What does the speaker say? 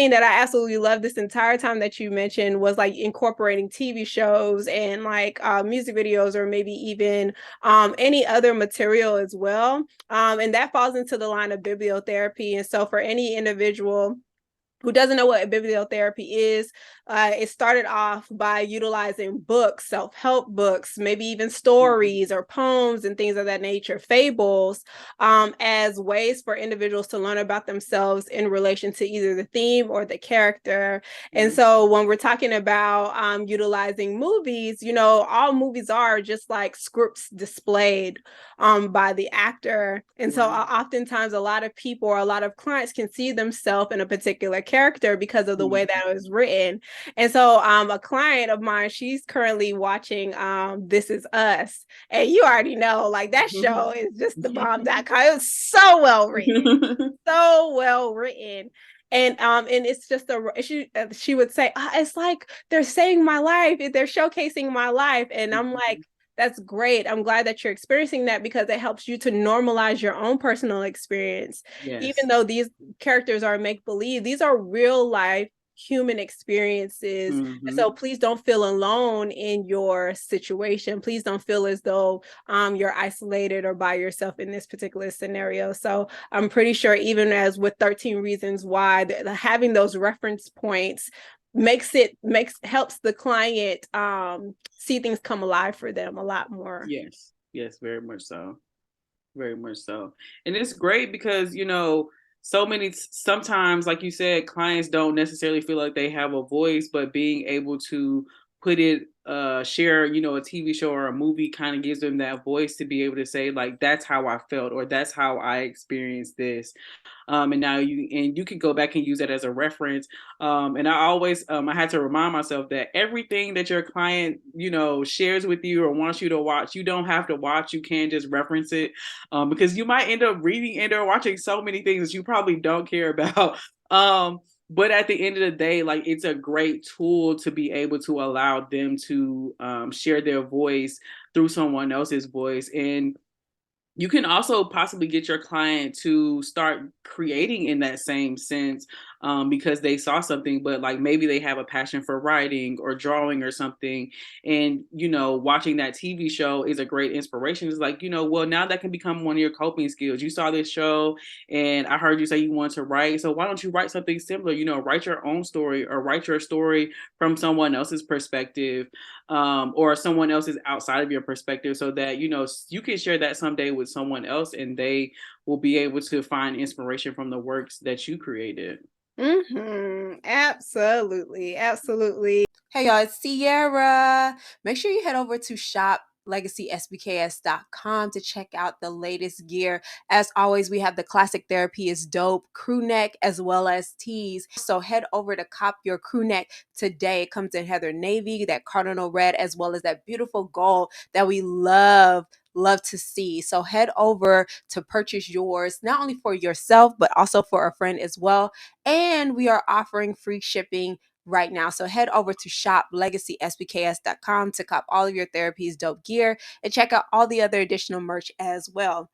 thing that I absolutely love this entire time that you mentioned was like incorporating TV shows and like music videos, or maybe even any other material as well. And that falls into the line of bibliotherapy. And so for any individual who doesn't know what bibliotherapy is, it started off by utilizing books, self-help books, maybe even stories or poems and things of that nature, fables, as ways for individuals to learn about themselves in relation to either the theme or the character. And so when we're talking about utilizing movies, you know, all movies are just like scripts displayed by the actor. And so oftentimes a lot of people or a lot of clients can see themselves in a particular character because of the way that it was written. And so a client of mine, she's currently watching This Is Us. And you already know, like, that show is just the bomb.com. It was so well written. So well written. And it's just she would say, it's like they're saying my life, they're showcasing my life. And I'm like, that's great. I'm glad that you're experiencing that, because it helps you to normalize your own personal experience. Yes. Even though these characters are make-believe, these are real life human experiences. And so please don't feel alone in your situation. Please don't feel as though you're isolated or by yourself in this particular scenario. So I'm pretty sure, even as with 13 Reasons Why, having those reference points helps the client see things come alive for them a lot more. Yes, very much so. Very much so. And it's great because, you know, sometimes, like you said, clients don't necessarily feel like they have a voice, but being able to share, you know, a TV show or a movie kind of gives them that voice to be able to say, like, that's how I felt, or that's how I experienced this. And now you can go back and use that as a reference. And I always I had to remind myself that everything that your client, you know, shares with you or wants you to watch, you don't have to watch. You can just reference it, because you might end up reading and or watching so many things that you probably don't care about. But at the end of the day, like, it's a great tool to be able to allow them to share their voice through someone else's voice. And you can also possibly get your client to start creating in that same sense, because they saw something, but like maybe they have a passion for writing or drawing or something. And, you know, watching that TV show is a great inspiration. It's like, you know, well, now that can become one of your coping skills. You saw this show and I heard you say you want to write. So why don't you write something similar? You know, write your own story or write your story from someone else's perspective, or someone else's outside of your perspective, so that, you know, you can share that someday with someone else and they will be able to find inspiration from the works that you created. Absolutely. Absolutely. Hey y'all, it's Sierra. Make sure you head over to shoplegacysbks.com to check out the latest gear. As always, we have the Classic Therapy is Dope crew neck as well as tees. So head over to cop your crew neck today. It comes in Heather Navy, that cardinal red, as well as that beautiful gold that we love to see. So head over to purchase yours, not only for yourself, but also for a friend as well. And we are offering free shipping right now. So head over to shoplegacysbks.com to cop all of your Therapy's Dope gear and check out all the other additional merch as well.